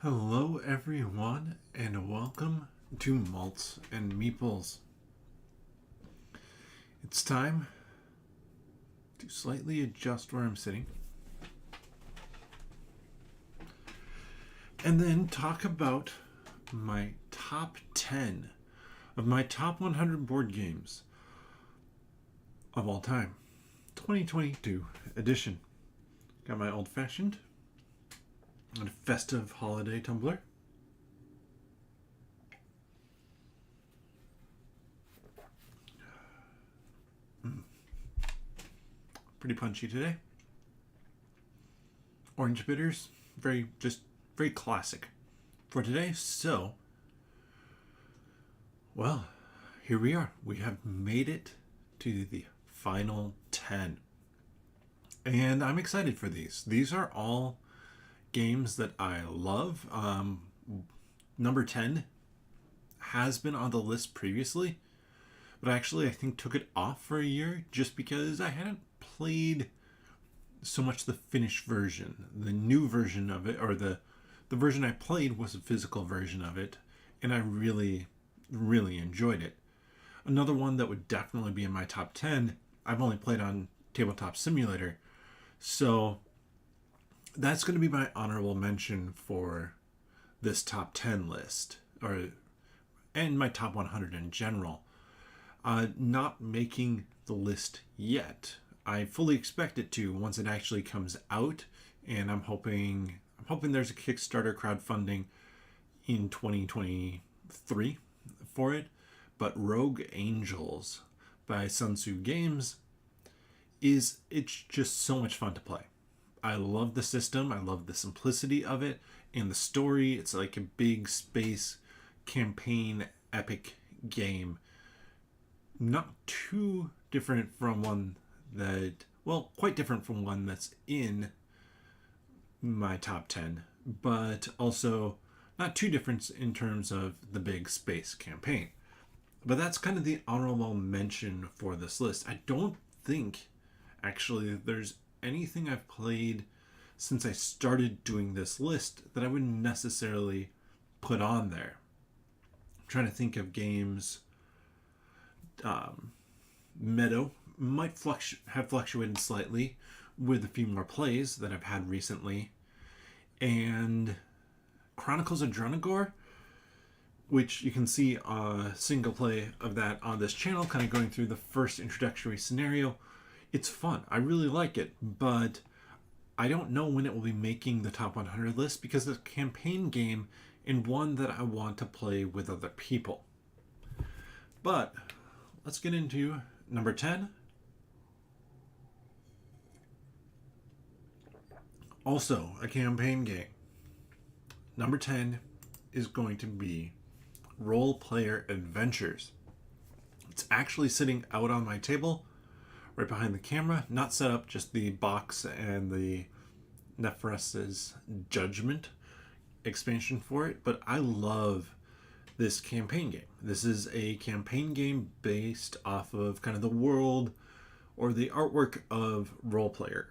Hello everyone and welcome to Malts and Meeples. It's time to slightly adjust where I'm sitting and then talk about my top 10 of my top 100 board games of all time. 2022 edition. Got my old-fashioned and festive holiday tumbler. Pretty punchy today. Orange bitters, very classic for today. So, well, here we are. We have made it to the final 10. And I'm excited for these. These are all games that I love. Number 10 has been on the list previously, but actually I think took it off for a year just because I hadn't played so much the finished version. The new version of it, or the version I played was a physical version of it, and I really enjoyed it. Another one that would definitely be in my top 10, I've only played on Tabletop Simulator, so that's going to be my honorable mention for this top 10 list, and my top 100 in general. Not making the list yet. I fully expect it to once it actually comes out, and I'm hoping there's a Kickstarter crowdfunding in 2023 for it. But Rogue Angels by Sun Tzu Games it's just so much fun to play. I love the system, I love the simplicity of it, and the story. It's like a big space campaign epic game. Not too different from one that, well, quite different from one that's in my top 10, but also not too different in terms of the big space campaign. But that's kind of the honorable mention for this list. I don't think, actually, there's anything I've played since I started doing this list that I wouldn't necessarily put on there. I'm trying to think of games. Meadow might have fluctuated slightly with a few more plays that I've had recently. And Chronicles of Drunagor, which you can see a single play of that on this channel, kind of going through the first introductory scenario. It's fun. I really like it, but I don't know when it will be making the top 100 list because it's a campaign game and one that I want to play with other people. But let's get into number 10. Also a campaign game. Number 10 is going to be Role Player Adventures. It's actually sitting out on my table right behind the camera, not set up, just the box and the Nephros' Judgment expansion for it. But I love this campaign game. This is a campaign game based off of kind of the world or the artwork of Role Player,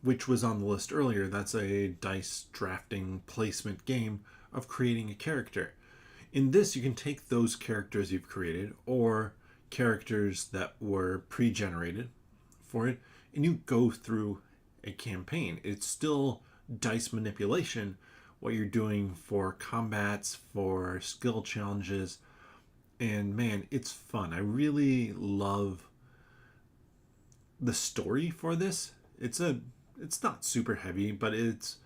which was on the list earlier. That's a dice drafting placement game of creating a character. In this, you can take those characters you've created or characters that were pre-generated for it, and you go through a campaign. It's still dice manipulation, what you're doing for combats, for skill challenges, and man, it's fun. I really love the story for this. It's not super heavy, but it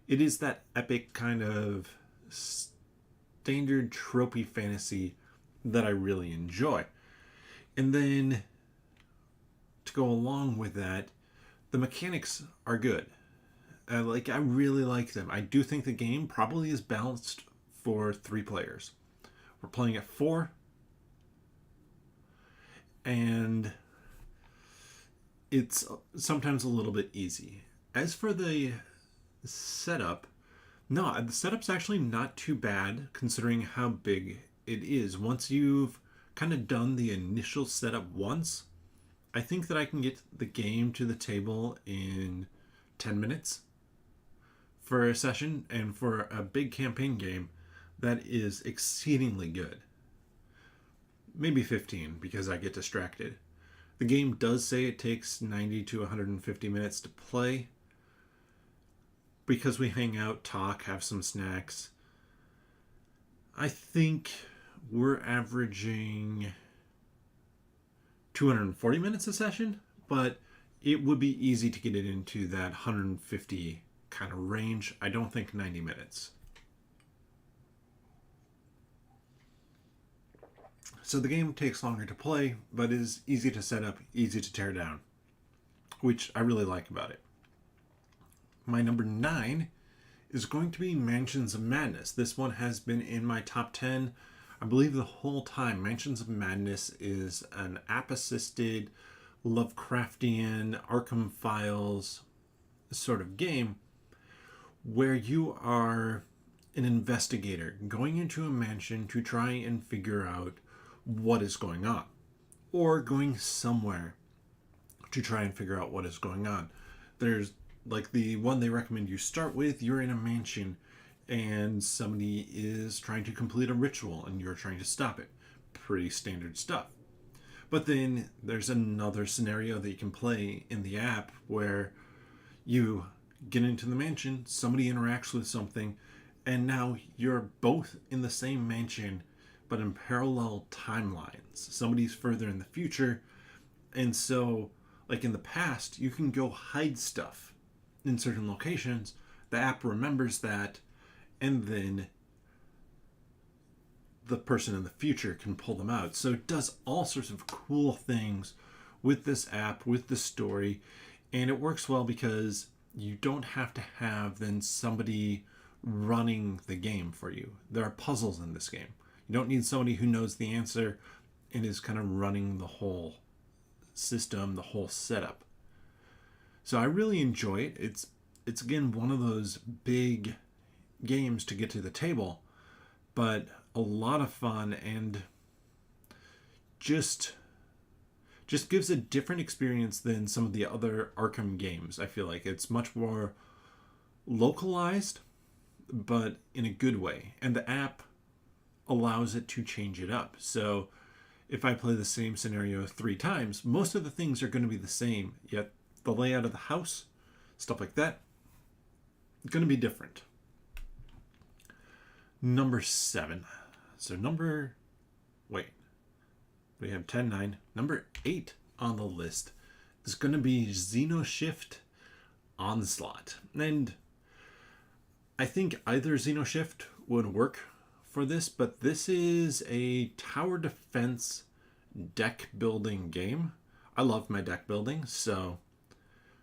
is that epic kind of standard tropey fantasy that I really enjoy. And then to go along with that, the mechanics are good. I really like them. I do think the game probably is balanced for 3 players. We're playing at 4, and it's sometimes a little bit easy. As for the setup, no, the setup's actually not too bad considering how big it is. Once you've kind of done the initial setup once, I think that I can get the game to the table in 10 minutes for a session, and for a big campaign game, that is exceedingly good. Maybe 15 because I get distracted. The game does say it takes 90 to 150 minutes to play. Because we hang out, talk, have some snacks, I think we're averaging 240 minutes a session, but it would be easy to get it into that 150 kind of range. I don't think 90 minutes. So the game takes longer to play, but is easy to set up, easy to tear down, which I really like about it. My number 9 is going to be Mansions of Madness. This one has been in my top 10, I believe, the whole time. Mansions of Madness is an app-assisted Lovecraftian Arkham Files sort of game where you are an investigator going into a mansion to try and figure out what is going on, or going somewhere to try and figure out what is going on. There's like the one they recommend you start with, you're in a mansion and somebody is trying to complete a ritual and you're trying to stop it. Pretty standard stuff. But then there's another scenario that you can play in the app where you get into the mansion, somebody interacts with something, and now you're both in the same mansion but in parallel timelines. Somebody's further in the future, and so like in the past you can go hide stuff in certain locations. The app remembers that, and then the person in the future can pull them out. So it does all sorts of cool things with this app, with the story, and it works well because you don't have to have then somebody running the game for you. There are puzzles in this game. You don't need somebody who knows the answer and is kind of running the whole system, the whole setup. So I really enjoy it. It's again one of those big games to get to the table, but a lot of fun, and just gives a different experience than some of the other Arkham games. I feel like it's much more localized, but in a good way. And the app allows it to change it up. So if I play the same scenario 3 times, most of the things are going to be the same, yet the layout of the house, stuff like that, going to be different. Number 7. So we have 10, 9. Number 8 on the list is going to be Xenoshift Onslaught. And I think either Xenoshift would work for this, but this is a tower defense deck building game. I love my deck building, so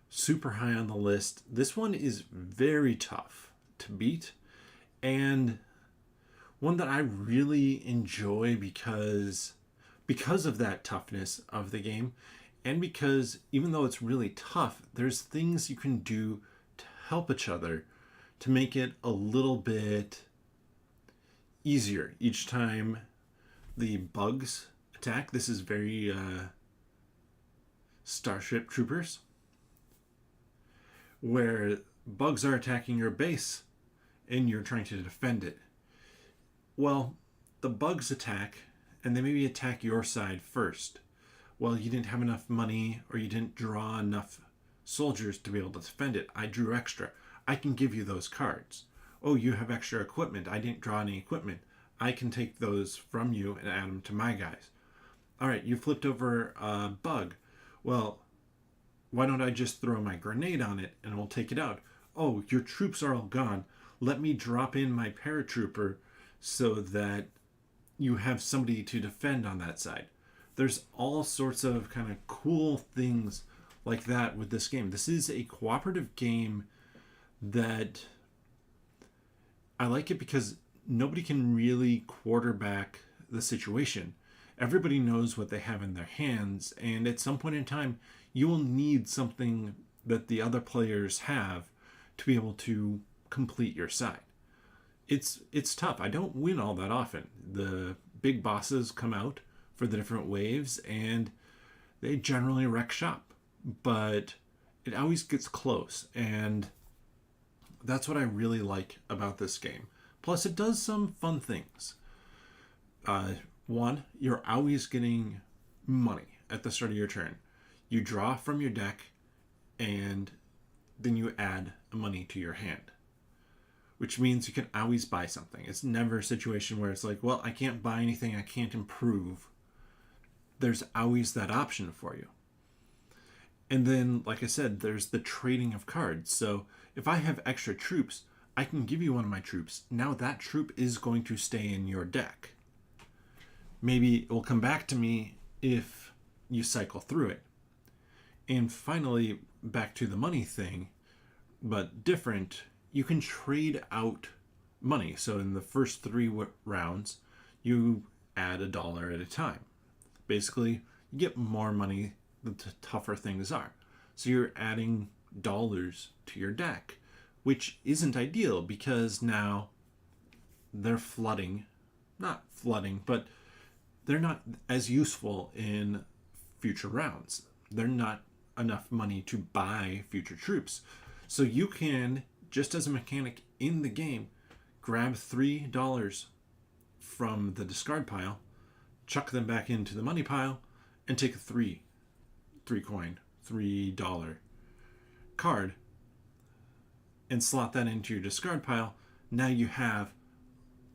super high on the list. This one is very tough to beat, and one that I really enjoy because of that toughness of the game, and because even though it's really tough, there's things you can do to help each other to make it a little bit easier each time the bugs attack. This is very Starship Troopers, where bugs are attacking your base and you're trying to defend it. Well, the bugs attack, and they maybe attack your side first. Well, you didn't have enough money, or you didn't draw enough soldiers to be able to defend it. I drew extra. I can give you those cards. Oh, you have extra equipment. I didn't draw any equipment. I can take those from you and add them to my guys. All right, you flipped over a bug. Well, why don't I just throw my grenade on it and we'll take it out? Oh, your troops are all gone. Let me drop in my paratrooper so that you have somebody to defend on that side. There's all sorts of kind of cool things like that with this game. This is a cooperative game that I like it because nobody can really quarterback the situation. Everybody knows what they have in their hands, and at some point in time, you will need something that the other players have to be able to complete your side. It's tough. I don't win all that often. The big bosses come out for the different waves, and they generally wreck shop, but it always gets close. And That's what I really like about this game. Plus, it does some fun things. Uh, One, you're always getting money at the start of your turn. You draw from your deck, and then you add money to your hand, which means you can always buy something. It's never a situation where it's like, well, I can't buy anything, I can't improve. There's always that option for you. And then, like I said, there's the trading of cards. So if I have extra troops, I can give you one of my troops. Now that troop is going to stay in your deck. Maybe it will come back to me if you cycle through it. And finally, back to the money thing, but different, you can trade out money. So in the first three rounds, you add $1 at a time. Basically, you get more money the tougher things are. So you're adding dollars to your deck, which isn't ideal because now they're not flooding, but they're not as useful in future rounds. They're not enough money to buy future troops. So you can, just as a mechanic in the game, grab $3 from the discard pile, chuck them back into the money pile, and take a $3 card and slot that into your discard pile. Now you have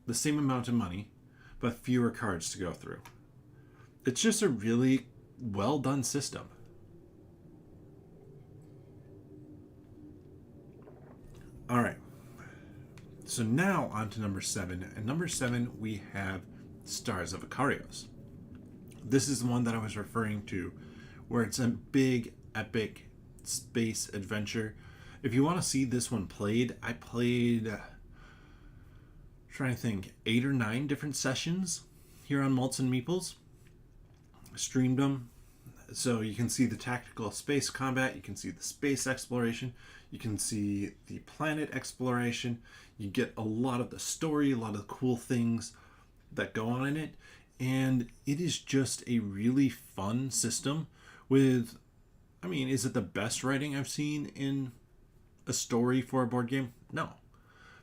the same amount of money, but fewer cards to go through. It's just a really well done system. All right. So now on to number 7. And number 7, we have Stars of Ikarios. This is the one that I was referring to, where it's a big, epic space adventure. If you want to see this one played, I played, trying to think, 8 or 9 different sessions here on Malts and Meeples. Streamed them. So you can see the tactical space combat, you can see the space exploration, you can see the planet exploration, you get a lot of the story, a lot of the cool things that go on in it, and it is just a really fun system with, I mean, is it the best writing I've seen in a story for a board game? No.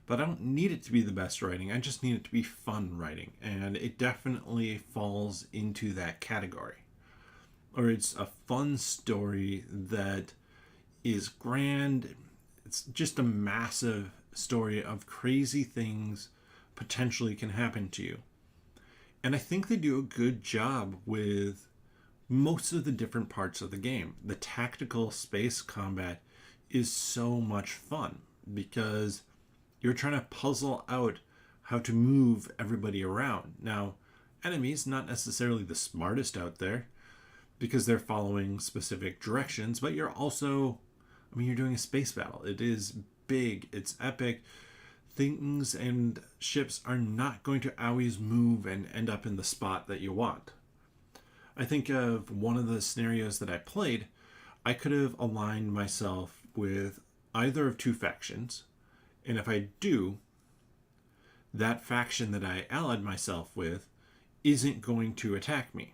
But I don't need it to be the best writing, I just need it to be fun writing, and it definitely falls into that category. Or it's a fun story that is grand. It's just a massive story of crazy things potentially can happen to you. And I think they do a good job with most of the different parts of the game. The tactical space combat is so much fun because you're trying to puzzle out how to move everybody around. Now, enemies, not necessarily the smartest out there, because they're following specific directions, but you're also, I mean, you're doing a space battle. It is big, it's epic. Things and ships are not going to always move and end up in the spot that you want. I think of one of the scenarios that I played, I could have aligned myself with either of 2 factions, and if I do, that faction that I allied myself with isn't going to attack me.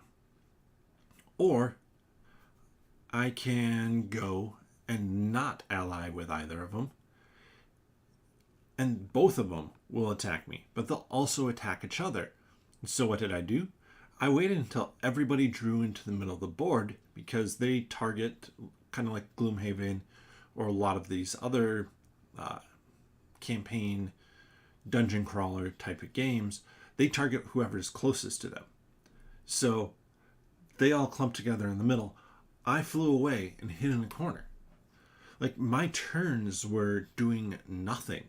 Or I can go and not ally with either of them, and both of them will attack me, but they'll also attack each other. So what did I do? I waited until everybody drew into the middle of the board, because they target, kind of like Gloomhaven or a lot of these other campaign dungeon crawler type of games, they target whoever's closest to them. So they all clumped together in the middle. I flew away and hid in a corner. Like, my turns were doing nothing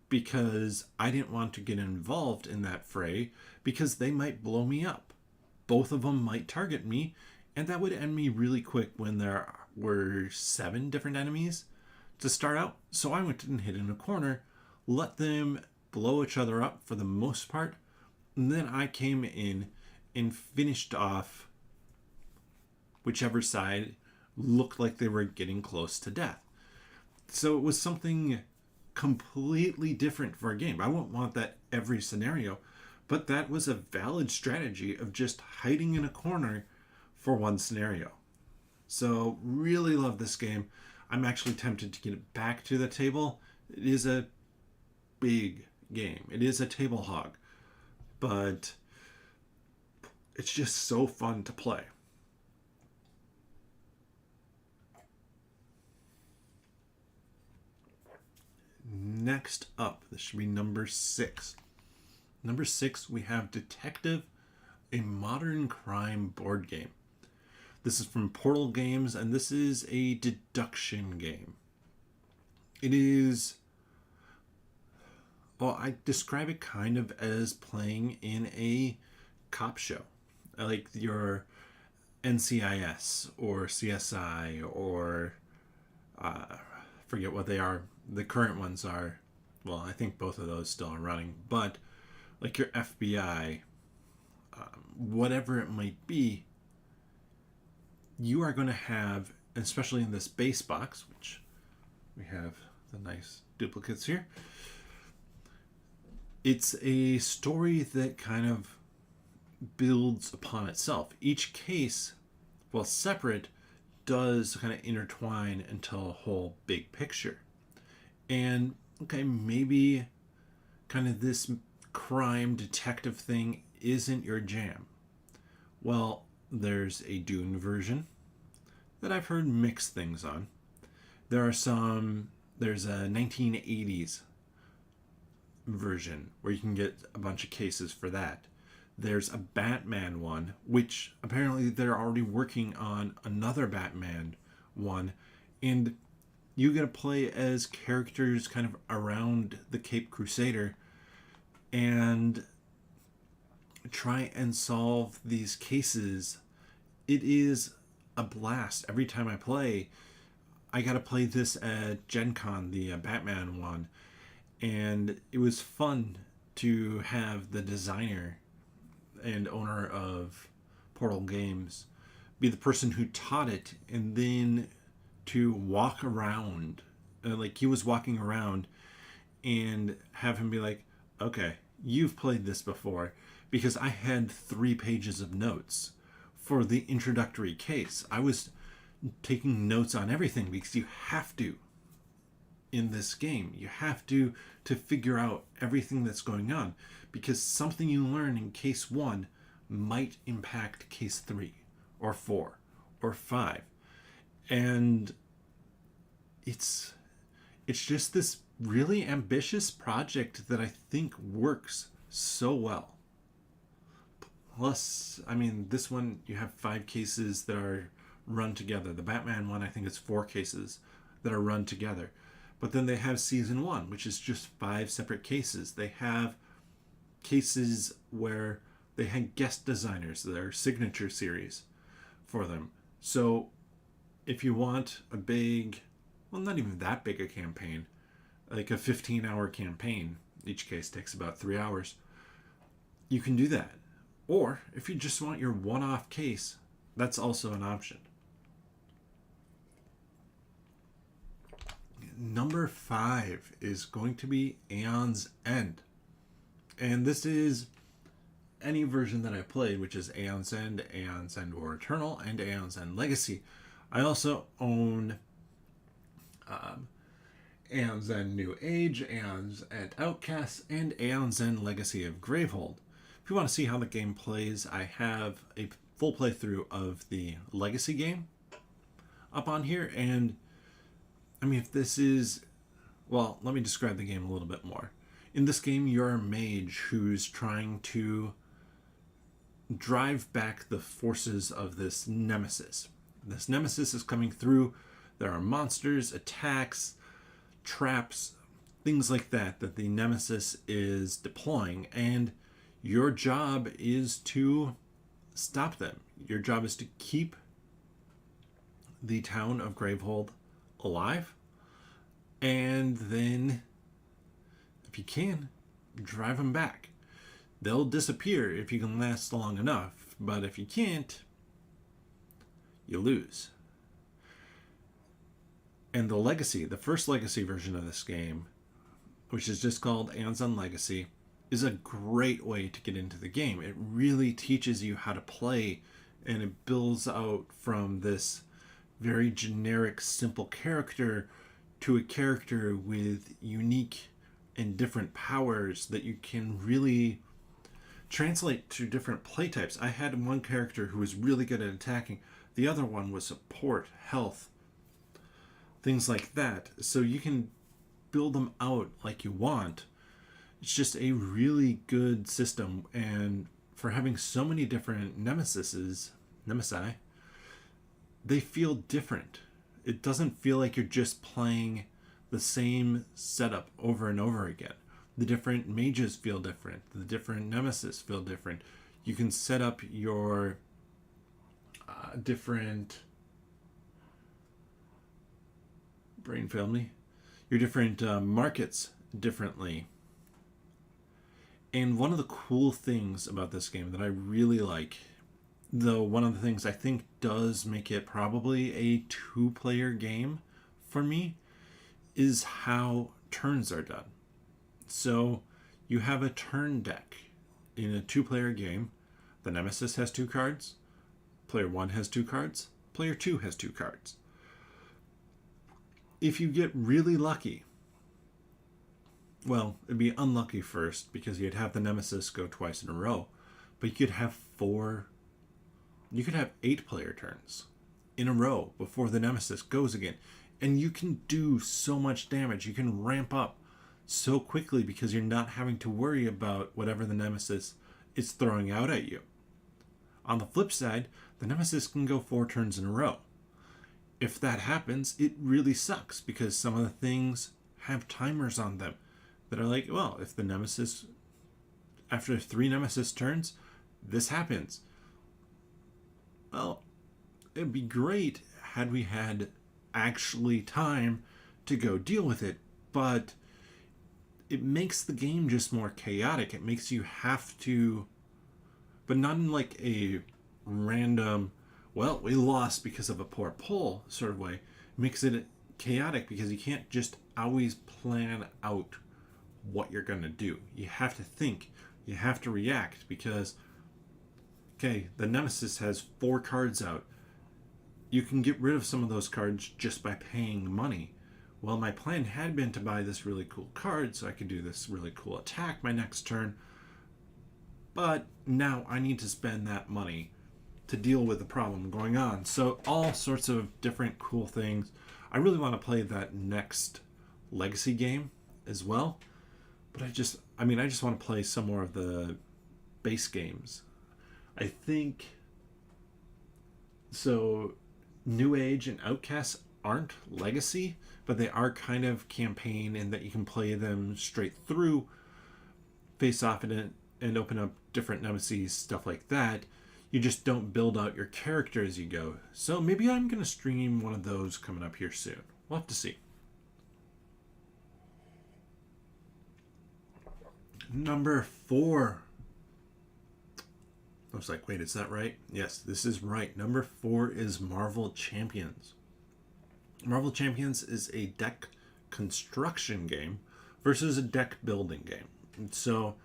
because I didn't want to get involved in that fray, because they might blow me up. Both of them might target me, and that would end me really quick when there were 7 different enemies to start out. So I went and hid in a corner, let them blow each other up for the most part, and then I came in and finished off whichever side looked like they were getting close to death. So it was something completely different for a game. I wouldn't want that every scenario, but that was a valid strategy of just hiding in a corner for one scenario. So really love this game. I'm actually tempted to get it back to the table. It is a big game. It is a table hog, but it's just so fun to play. Next up, this should be number 6. Number 6, we have Detective, a modern crime board game. This is from Portal Games, and this is a deduction game. It is, well, I describe it kind of as playing in a cop show, like your NCIS or CSI or forget what they are. The current ones are, well, I think both of those still are running, but like your FBI, whatever it might be, you are going to have, especially in this base box, which we have the nice duplicates here, it's a story that kind of builds upon itself. Each case, while separate, does kind of intertwine into a whole big picture. And okay, maybe kind of this crime detective thing isn't your jam. Well, there's a Dune version that I've heard mixed things on. There's a 1980s version where you can get a bunch of cases for that. There's a Batman one, which apparently they're already working on another Batman one, and you get to play as characters kind of around the Cape Crusader and try and solve these cases. It is a blast. Every time I play, I got to play this at Gen Con, the Batman one, and it was fun to have the designer and owner of Portal Games be the person who taught it, and then to walk around, like he was walking around, and have him be like, okay, you've played this before, because I had 3 pages of notes for the introductory case. I was taking notes on everything because you have to in this game. You have to figure out everything that's going on, because something you learn in case 1 might impact case 3 or 4 or 5. And it's just this really ambitious project that I think works so well. Plus, I mean, this one, you have 5 cases that are run together. The Batman one, I think it's 4 cases that are run together. But then they have season 1, which is just 5 separate cases. They have cases where they had guest designers, their signature series for them. So if you want a big, well, not even that big a campaign, like a 15-hour campaign, each case takes about 3 hours, you can do that. Or if you just want your one-off case, that's also an option. Number 5 is going to be AEONS End. And this is any version that I played, which is AEONS End War Eternal, and AEONS End Legacy. I also own AEONS End New Age, AEONS End Outcasts, and AEONS End Legacy of Gravehold. If you want to see how the game plays, I have a full playthrough of the Legacy game up on here. And I mean, if this is, well, let me describe the game a little bit more. In this game, you're a mage who's trying to drive back the forces of this nemesis. This nemesis is coming through. There are monsters, attacks, traps, things like that the nemesis is deploying, and your job is to stop them. Your job is to keep the town of Gravehold alive, and then, if you can, drive them back. They'll disappear if you can last long enough, but if you can't, you lose. And the Legacy, the first Legacy version of this game, which is just called AEONS End Legacy, is a great way to get into the game. It really teaches you how to play, and it builds out from this very generic, simple character to a character with unique and different powers that you can really translate to different play types. I had one character who was really good at attacking, the other one was support, health, things like that. So you can build them out like you want. It's just a really good system, and for having so many different nemesi, they feel different. It doesn't feel like you're just playing the same setup over and over again. The different mages feel different. The different nemesis feel different. You can set up your different brain family, your different markets differently. And one of the cool things about this game that I really like, though one of the things I think does make it probably a 2-player game for me, is how turns are done. So you have a turn deck in a 2-player game. The nemesis has 2 cards. Player 1 has 2 cards. Player 2 has 2 cards. If you get really lucky, well, it'd be unlucky first because you'd have the nemesis go twice in a row, but you could have 8-player turns in a row before the nemesis goes again. And you can do so much damage. You can ramp up so quickly because you're not having to worry about whatever the nemesis is throwing out at you. On the flip side, the nemesis can go 4 turns in a row. If that happens, it really sucks because some of the things have timers on them that are like, well, if the nemesis, after 3 nemesis turns, this happens. Well, it'd be great had we had actually time to go deal with it, but it makes the game just more chaotic. It makes you have to, but not in like a random, well, we lost because of a poor pull sort of way. It makes it chaotic because you can't just always plan out what you're going to do. You have to think, you have to react because, okay, the nemesis has 4 cards out. You can get rid of some of those cards just by paying money. Well, my plan had been to buy this really cool card so I could do this really cool attack my next turn. But now I need to spend that money to deal with the problem going on. So all sorts of different cool things. I really want to play that next Legacy game as well. But I just want to play some more of the base games. I think so. New Age and Outcast aren't Legacy, but they are kind of campaign in that you can play them straight through, face off and open up different nemesis, stuff like that. You just don't build out your character as you go. So maybe I'm going to stream one of those coming up here soon. We'll have to see. Number 4. I was like, wait, is that right? Yes, this is right. Number 4 is Marvel Champions. Marvel Champions is a deck construction game versus a deck building game. And so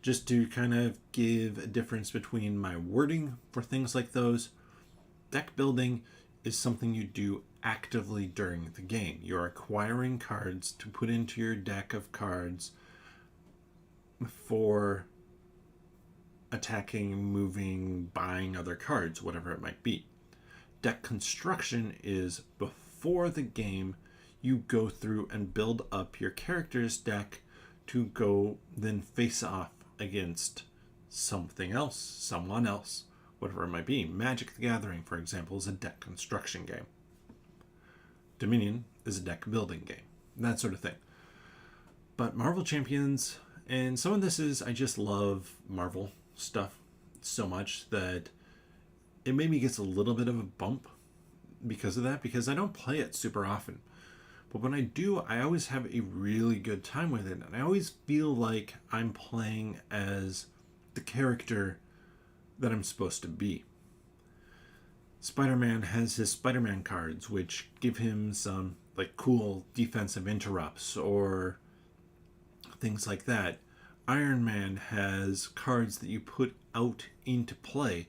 just to kind of give a difference between my wording for things like those, deck building is something you do actively during the game. You're acquiring cards to put into your deck of cards for attacking, moving, buying other cards, whatever it might be. Deck construction is before the game, you go through and build up your character's deck to go then face off against something else, someone else, whatever it might be. Magic the Gathering, for example, is a deck construction game. Dominion is a deck building game, that sort of thing. But Marvel Champions, and some of this is, I just love Marvel stuff so much that it maybe gets a little bit of a bump because of that, because I don't play it super often. But when I do, I always have a really good time with it. And I always feel like I'm playing as the character that I'm supposed to be. Spider-Man has his Spider-Man cards, which give him some like cool defensive interrupts or things like that. Iron Man has cards that you put out into play,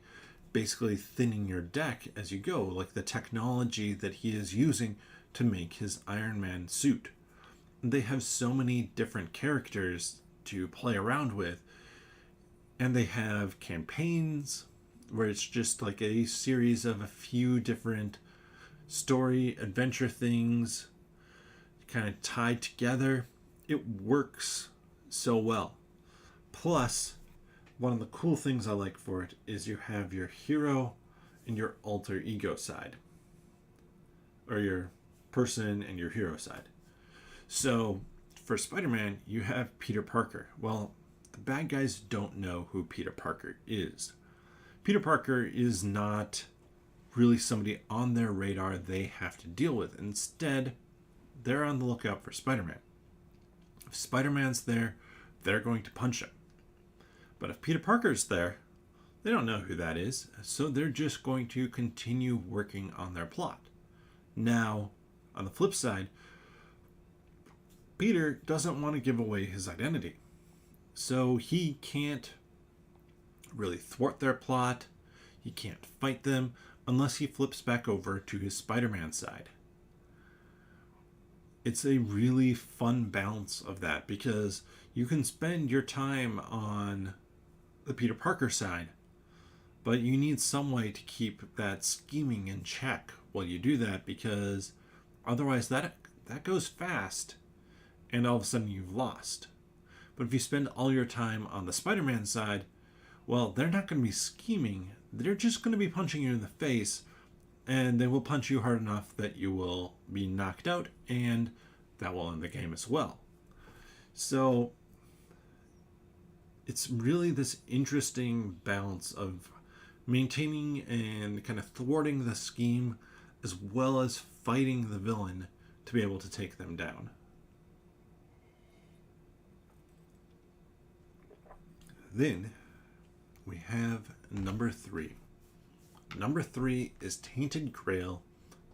basically thinning your deck as you go, like the technology that he is using to make his Iron Man suit. They have so many different characters to play around with, and they have campaigns where it's just like a series of a few different story adventure things kind of tied together. It works so well. Plus, one of the cool things I like for it is you have your hero and your alter ego side, or your person and your hero side. So for Spider-Man, you have Peter Parker. Well, the bad guys don't know who Peter Parker is. Peter Parker is not really somebody on their radar they have to deal with. Instead, they're on the lookout for Spider-Man. If Spider-Man's there, they're going to punch him. But if Peter Parker's there, they don't know who that is, so they're just going to continue working on their plot. Now, on the flip side, Peter doesn't want to give away his identity. So he can't really thwart their plot. He can't fight them unless he flips back over to his Spider-Man side. It's a really fun balance of that, because you can spend your time on the Peter Parker side, but you need some way to keep that scheming in check while you do that, because otherwise that goes fast and all of a sudden you've lost. But if you spend all your time on the Spider-Man side, well, they're not going to be scheming. They're just going to be punching you in the face, and they will punch you hard enough that you will be knocked out, and that will end the game as well. So it's really this interesting balance of maintaining and kind of thwarting the scheme, as well as fighting the villain to be able to take them down. Then we have number 3. Number 3 is Tainted Grail,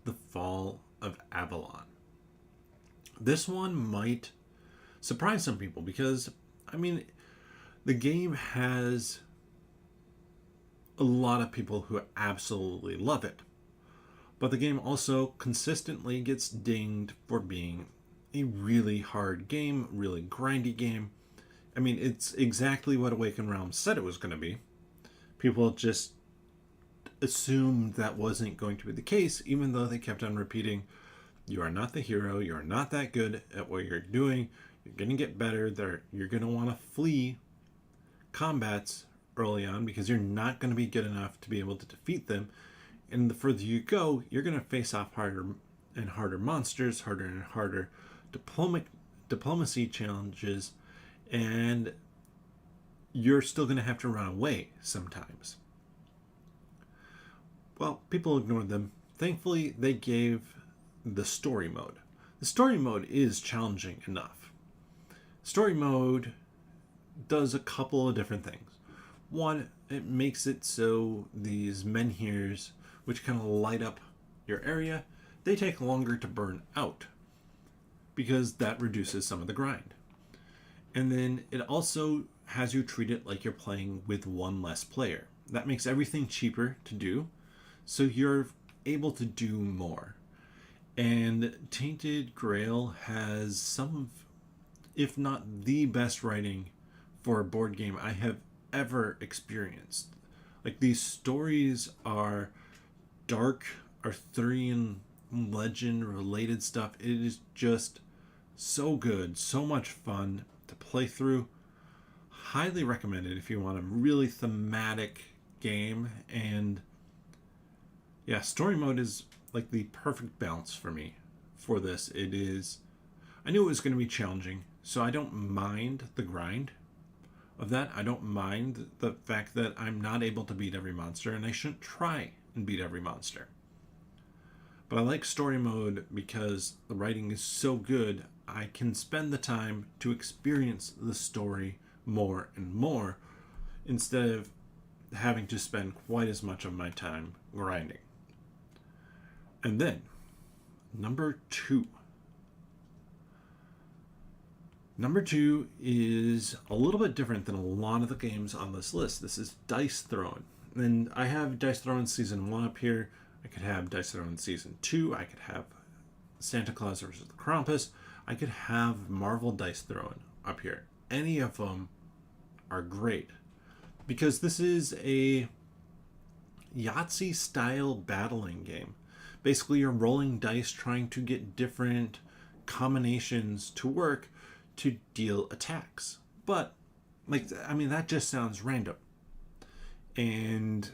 The Fall of Avalon. This one might surprise some people because, I mean, the game has a lot of people who absolutely love it. But the game also consistently gets dinged for being a really hard game, really grindy game. I mean, it's exactly what Awakened Realms said it was going to be. People just assumed that wasn't going to be the case, even though they kept on repeating, you are not the hero, you are not that good at what you're doing, you're going to get better, you're going to want to flee combats early on because you're not going to be good enough to be able to defeat them. And the further you go, you're going to face off harder and harder monsters, harder and harder diplomacy challenges, and you're still going to have to run away sometimes. Well, people ignored them. Thankfully, they gave the story mode. The story mode is challenging enough. Story mode does a couple of different things. One, it makes it so these menhirs, which kind of light up your area, they take longer to burn out because that reduces some of the grind. And then it also has you treat it like you're playing with one less player. That makes everything cheaper to do, so you're able to do more. And Tainted Grail has some of, if not the best writing for a board game I have ever experienced. Like, these stories are dark, Arthurian legend related stuff. It is just so good, so much fun to play through. Highly recommended if you want a really thematic game. And yeah, story mode is like the perfect balance for me for this. It is, I knew it was going to be challenging, so I don't mind the grind of that. I don't mind the fact that I'm not able to beat every monster, and I shouldn't try and beat every monster. But I like story mode because the writing is so good, I can spend the time to experience the story more and more instead of having to spend quite as much of my time grinding. And then, number 2. Number 2 is a little bit different than a lot of the games on this list. This is Dice Throne. And I have Dice Throne Season 1 up here. I could have Dice Throne Season 2. I could have Santa Claus versus the Krampus. I could have Marvel dice thrown up here. Any of them are great because this is a Yahtzee style battling game. Basically, you're rolling dice trying to get different combinations to work to deal attacks. But, like, I mean, that just sounds random. And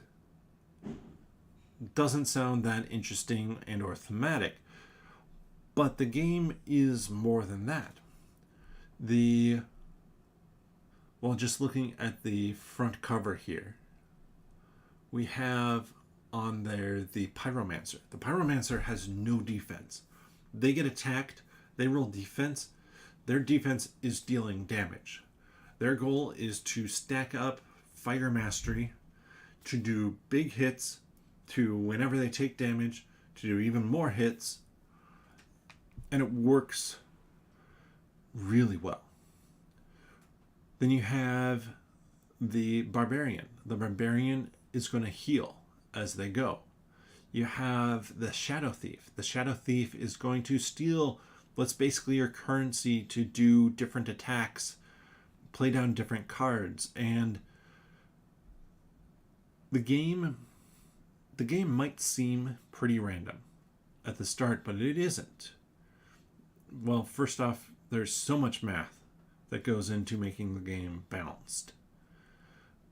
doesn't sound that interesting and or thematic. But the game is more than that. Well, just looking at the front cover here, we have on there the Pyromancer. The Pyromancer has no defense. They get attacked, they roll defense. Their defense is dealing damage. Their goal is to stack up fire mastery, to do big hits, to whenever they take damage, to do even more hits. And it works really well. Then you have the Barbarian. The Barbarian is going to heal as they go. You have the Shadow Thief. The Shadow Thief is going to steal what's basically your currency to do different attacks, play down different cards, and the game might seem pretty random at the start, but it isn't. Well, first off, there's so much math that goes into making the game balanced.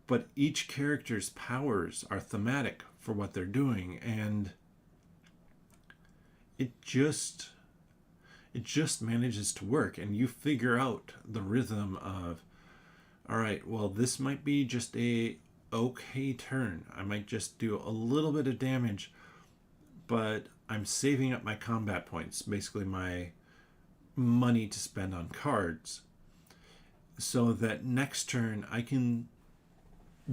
But each character's powers are thematic for what they're doing, and it just manages to work, and you figure out the rhythm of, all right, well, this might be just a okay turn. I might just do a little bit of damage, but I'm saving up my combat points, basically my money to spend on cards, so that next turn I can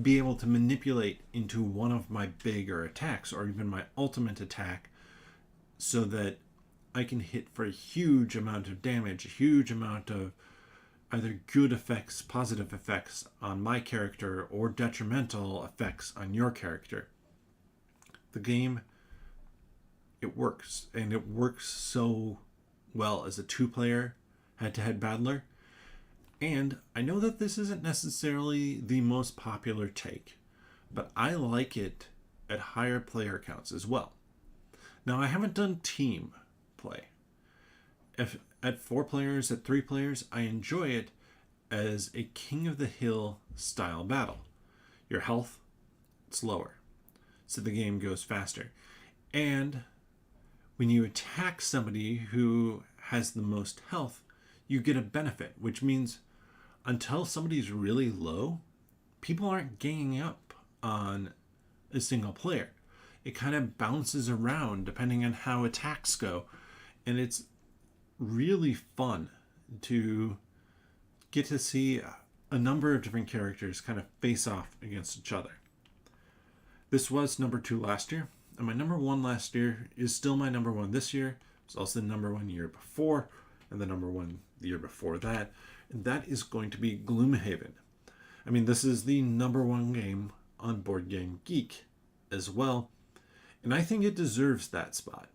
be able to manipulate into one of my bigger attacks or even my ultimate attack so that I can hit for a huge amount of damage, a huge amount of either good effects, positive effects on my character, or detrimental effects on your character. The game, it works, and it works so well as a two-player head-to-head battler. And I know that this isn't necessarily the most popular take, but I like it at higher player counts as well. Now, I haven't done team play. If at 4 players, at 3 players, I enjoy it as a King of the Hill style battle. Your health, it's lower, so the game goes faster. And when you attack somebody who has the most health, you get a benefit, which means until somebody's really low, people aren't ganging up on a single player. It kind of bounces around depending on how attacks go. And it's really fun to get to see a number of different characters kind of face off against each other. This was number 2 last year, and my number 1 last year is still my number 1 this year. It was also the number 1 year before, and the number 1 the year before that. And that is going to be Gloomhaven. I mean, this is the number 1 game on Board Game Geek as well, and I think it deserves that spot.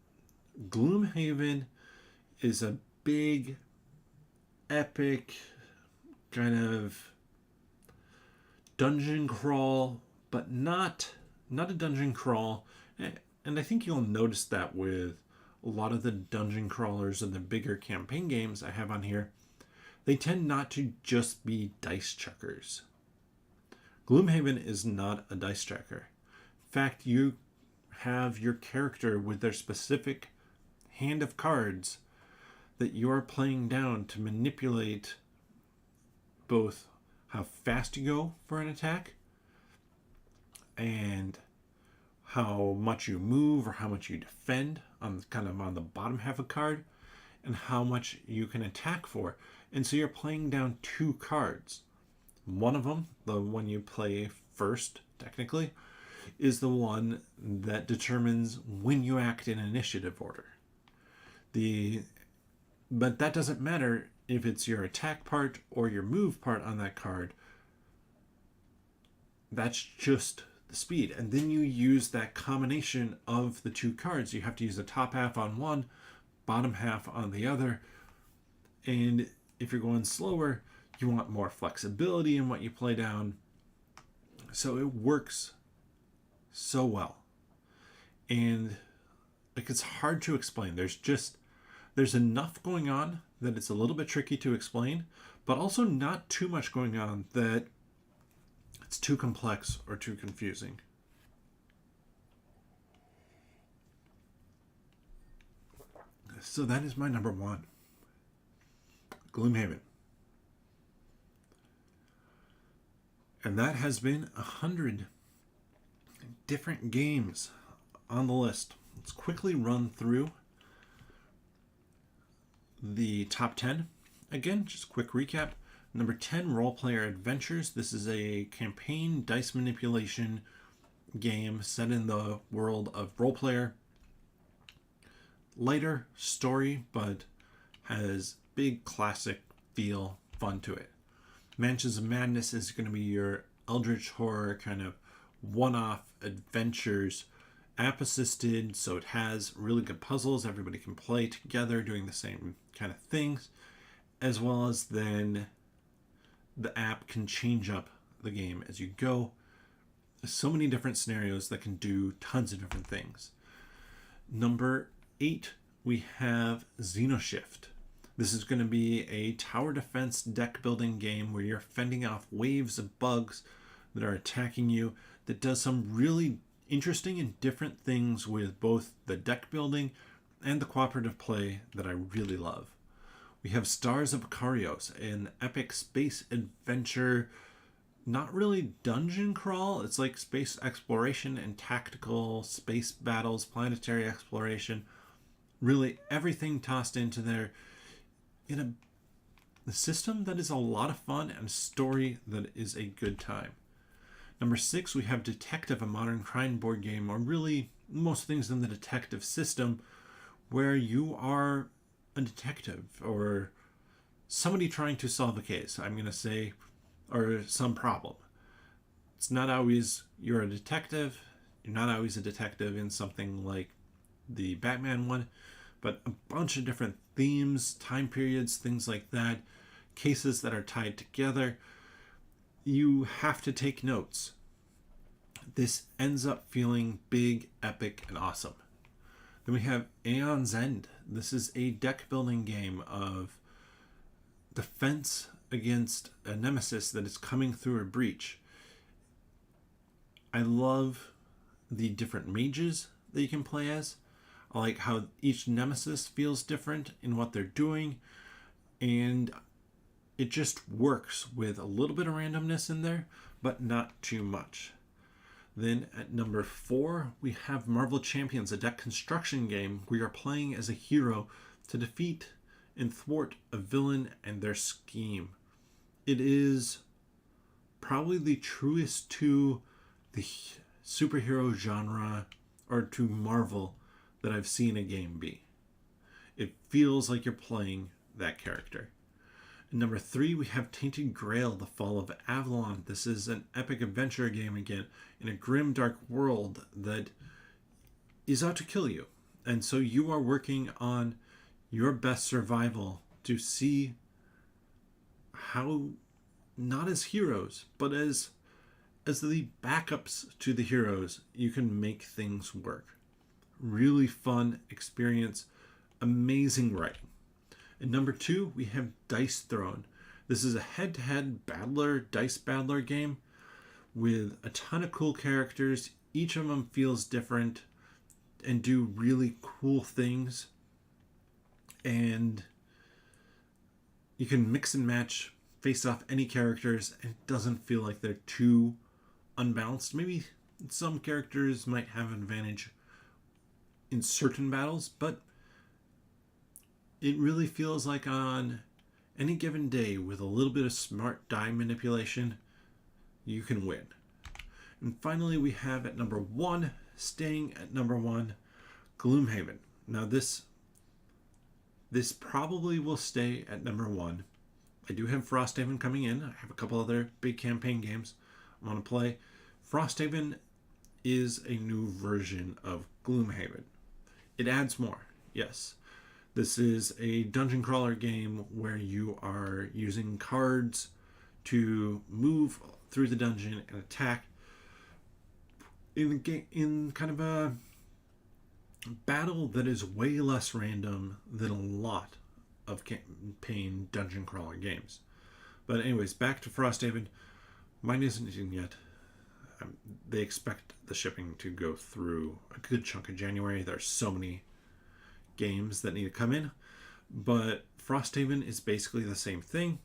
Gloomhaven is a big, epic kind of dungeon crawl, but not a dungeon crawl. And I think you'll notice that with a lot of the dungeon crawlers and the bigger campaign games I have on here. They tend not to just be dice checkers. Gloomhaven is not a dice checker. In fact, you have your character with their specific hand of cards that you are playing down to manipulate both how fast you go for an attack and how much you move or how much you defend on kind of on the bottom half of card, and how much you can attack for. And so you're playing down 2 cards. One of them, the one you play first, technically, is the one that determines when you act in initiative order. But that doesn't matter if it's your attack part or your move part on that card. That's just the speed. And then you use that combination of the 2 cards. You have to use the top half on one, bottom half on the other. And if you're going slower, you want more flexibility in what you play down. So it works so well. And like, it's hard to explain. There's enough going on that it's a little bit tricky to explain, but also not too much going on that it's too complex or too confusing. So that is my number one, Gloomhaven. And that has been 100 different games on the list. Let's quickly run through the top 10. Again, just a quick recap. Number 10, Role Player Adventures. This is a campaign dice manipulation game set in the world of Role Player. Lighter story, but has big classic feel, fun to it. Mansions of Madness is going to be your eldritch horror kind of one-off adventures, app assisted, so it has really good puzzles. Everybody can play together doing the same kind of things, as well as then the app can change up the game as you go. There's so many different scenarios that can do tons of different things. Number 8, we have Xenoshift. This is going to be a tower defense deck building game where you're fending off waves of bugs that are attacking you, that does some really interesting and different things with both the deck building and the cooperative play that I really love. We have Stars of Ikarios, an epic space adventure, not really dungeon crawl. It's like space exploration and tactical space battles, planetary exploration. Really everything tossed into there in a system that is a lot of fun and a story that is a good time. Number 6, we have Detective, a modern crime board game, or really most things in the detective system, where you are a detective or somebody trying to solve a case, I'm going to say, or some problem. It's not always you're a detective. You're not always a detective in something like the Batman one, but a bunch of different themes, time periods, things like that, cases that are tied together. You have to take notes. This ends up feeling big, epic, and awesome. Then we have AEONS End. This is a deck building game of defense against a nemesis that is coming through a breach. I love the different mages that you can play as. I like how each nemesis feels different in what they're doing, and it just works with a little bit of randomness in there, but not too much. Then at number 4, we have Marvel Champions, a deck construction game where you're playing as a hero to defeat and thwart a villain and their scheme. It is probably the truest to the superhero genre, or to Marvel, that I've seen a game be. It feels like you're playing that character. And number 3, we have Tainted Grail, The Fall of Avalon. This is an epic adventure game again in a grim, dark world that is out to kill you. And so you are working on your best survival to see how, not as heroes, but as the backups to the heroes, you can make things work. Really fun experience, amazing writing. And number 2, we have Dice Throne. This is a head-to-head dice battler game with a ton of cool characters. Each of them feels different and do really cool things. And you can mix and match, face off any characters, and it doesn't feel like they're too unbalanced. Maybe some characters might have an advantage in certain battles, but it really feels like on any given day with a little bit of smart die manipulation, you can win. And finally, we have at number 1, staying at number 1, Gloomhaven. Now this probably will stay at number 1. I do have Frosthaven coming in. I have a couple other big campaign games I want to play. Frosthaven is a new version of Gloomhaven. It adds more, yes. This is a dungeon crawler game where you are using cards to move through the dungeon and attack in kind of a battle that is way less random than a lot of campaign dungeon crawler games. But anyways, back to Frosthaven. Mine isn't in yet. They expect the shipping to go through a good chunk of January. There's so many games that need to come in. But Frosthaven is basically the same thing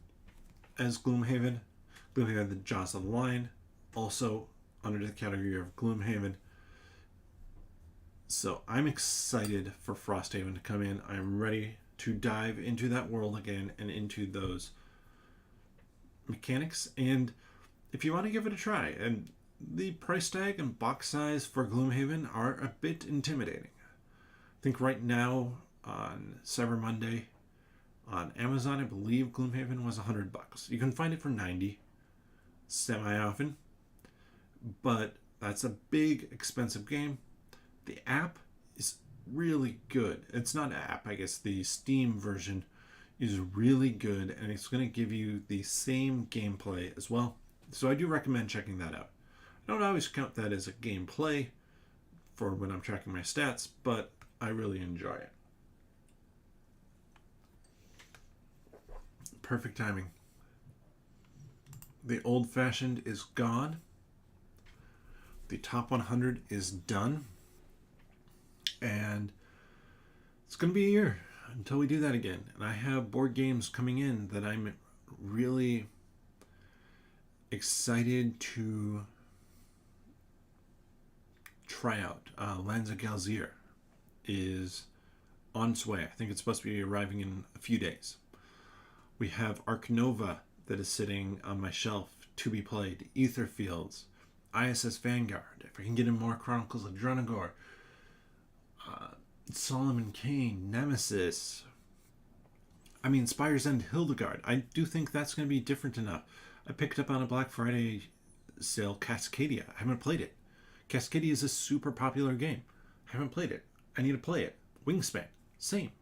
as Gloomhaven. Gloomhaven, the Jaws of the Lion, also under the category of Gloomhaven. So I'm excited for Frosthaven to come in. I'm ready to dive into that world again and into those mechanics. And if you want to give it a try, and the price tag and box size for Gloomhaven are a bit intimidating. I think right now on Cyber Monday on Amazon, I believe Gloomhaven was $100. You can find it for $90 semi-often, but that's a big, expensive game. The app is really good. It's not an app, I guess the Steam version is really good, and it's going to give you the same gameplay as well. So I do recommend checking that out. I don't always count that as a gameplay for when I'm tracking my stats, but I really enjoy it. Perfect timing. The old fashioned is gone. The top 100 is done. And it's going to be a year until we do that again. And I have board games coming in that I'm really excited to try out. Lands of Galzier is on its way. I think it's supposed to be arriving in a few days. We have Ark Nova that is sitting on my shelf to be played. Etherfields, ISS Vanguard. If I can get in more Chronicles of Dronagor, Solomon Kane, Nemesis. I mean, Spire's End Hildegard. I do think that's going to be different enough. I picked up on a Black Friday sale Cascadia. I haven't played it. Cascadia is a super popular game. I haven't played it. I need to play it. Wingspan, same.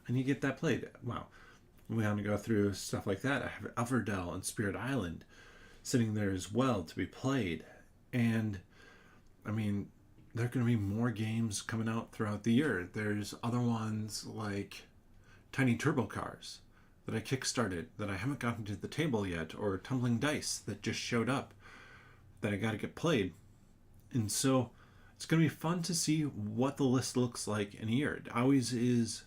I need to get that played. Wow. We want to go through stuff like that. I have Everdell and Spirit Island sitting there as well to be played. And, I mean, there are going to be more games coming out throughout the year. There's other ones like Tiny Turbo Cars that I kickstarted that I haven't gotten to the table yet, or Tumbling Dice that just showed up that I got to get played. And so it's going to be fun to see what the list looks like in a year. It always is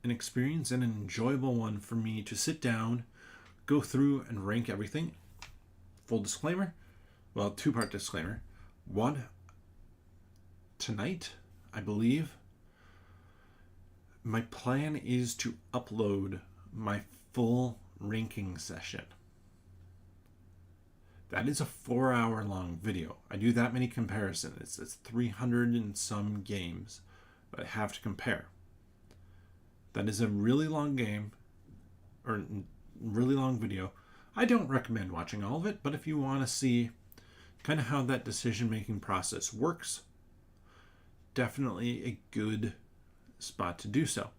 an experience and an enjoyable one for me to sit down, go through and rank everything. Full disclaimer, well, two-part disclaimer. One, tonight, I believe, my plan is to upload my full ranking session. That is a 4-hour long video. I do that many comparisons. It's 300 and some games that I have to compare. That is a really long game, or really long video. I don't recommend watching all of it, but if you want to see kind of how that decision-making process works, definitely a good spot to do so.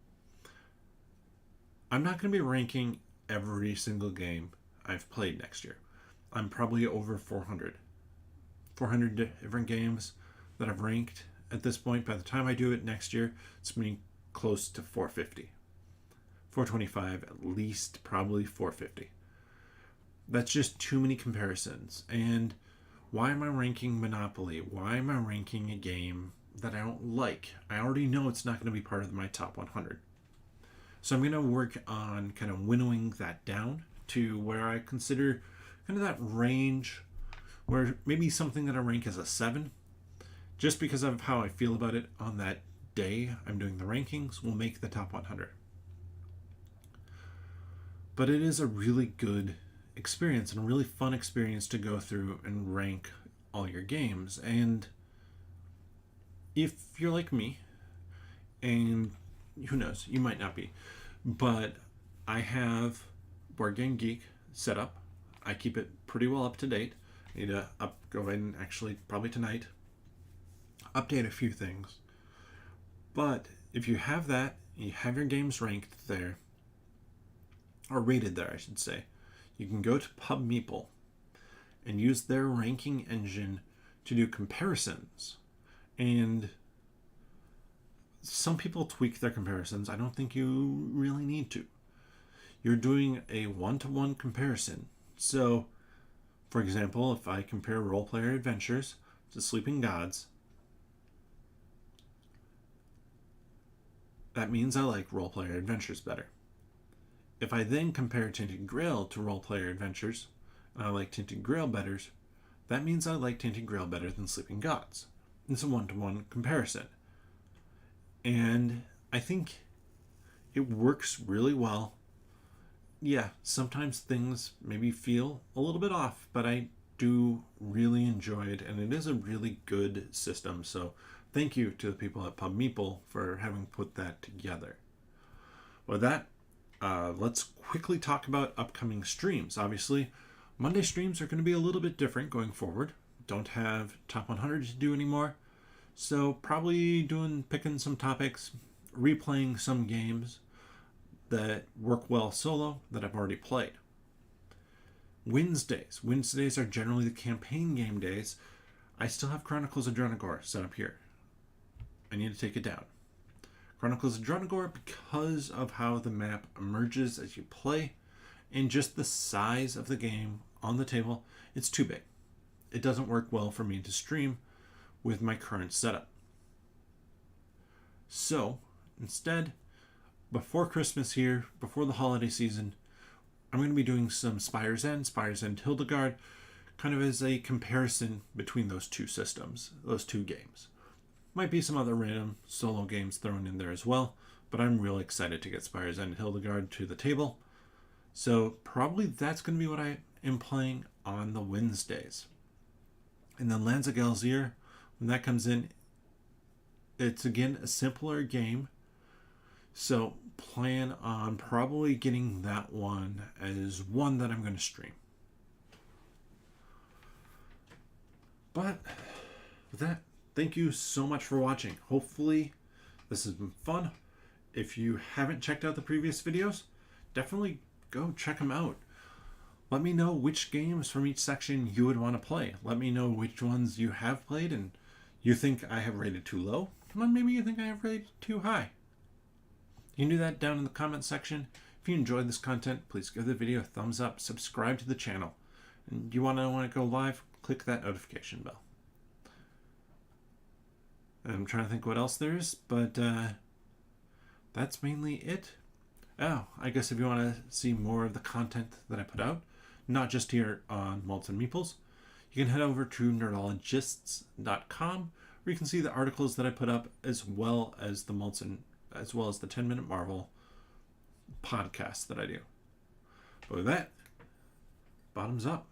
I'm not going to be ranking every single game I've played next year. I'm probably over 400 different games that I've ranked at this point. By the time I do it next year, it's going to be close to 450. 425 at least, probably 450. That's just too many comparisons. And why am I ranking Monopoly? Why am I ranking a game that I don't like? I already know it's not going to be part of my top 100. So I'm going to work on kind of winnowing that down to where I consider kind of that range where maybe something that I rank as a 7, just because of how I feel about it on that day I'm doing the rankings, will make the top 100. But it is a really good experience and a really fun experience to go through and rank all your games. And if you're like me, and who knows, you might not be, but I have Board Game Geek set up. I keep it pretty well up to date. I need to go ahead and actually, probably tonight, update a few things. But if you have that, you have your games ranked there, or rated there, I should say. You can go to PubMeeple and use their ranking engine to do comparisons. And some people tweak their comparisons. I don't think you really need to. You're doing a one-to-one comparison. So, for example, if I compare Role Player Adventures to Sleeping Gods, that means I like Role Player Adventures better. If I then compare Tinted Grail to Role Player Adventures, and I like Tinted Grail better, that means I like Tinted Grail better than Sleeping Gods. It's a one-to-one comparison. And I think it works really well. Yeah, sometimes things maybe feel a little bit off, but I do really enjoy it, and it is a really good system. So thank you to the people at PubMeeple for having put that together. With that, let's quickly talk about upcoming streams. Obviously, Monday streams are going to be a little bit different going forward. Don't have top 100 to do anymore. So probably picking some topics, replaying some games that work well solo that I've already played. Wednesdays are generally the campaign game days. I still have Chronicles of Drenagor set up here. I need to take it down. Chronicles of Drenagor, because of how the map emerges as you play, and just the size of the game on the table, it's too big. It doesn't work well for me to stream with my current setup. So, instead, before Christmas here, before the holiday season, I'm going to be doing some Spire's End Hildegard, kind of as a comparison between those two systems, those two games. Might be some other random solo games thrown in there as well, but I'm really excited to get Spire's End Hildegard to the table. So probably that's going to be what I am playing on the Wednesdays. And then Lands of Gelzir, when that comes in, it's again a simpler game. So plan on probably getting that one as one that I'm going to stream. But with that, thank you so much for watching. Hopefully this has been fun. If you haven't checked out the previous videos, definitely go check them out. Let me know which games from each section you would want to play. Let me know which ones you have played and you think I have rated too low. Or maybe you think I have rated too high. You can do that down in the comments section. If you enjoyed this content, please give the video a thumbs up, subscribe to the channel. And you want to know when I go live, click that notification bell. I'm trying to think what else there is, but that's mainly it. Oh, I guess if you want to see more of the content that I put out, not just here on Malts and Meeples, you can head over to nerdologists.com, where you can see the articles that I put up, as well as the 10-Minute Marvel podcast that I do. But with that, bottoms up.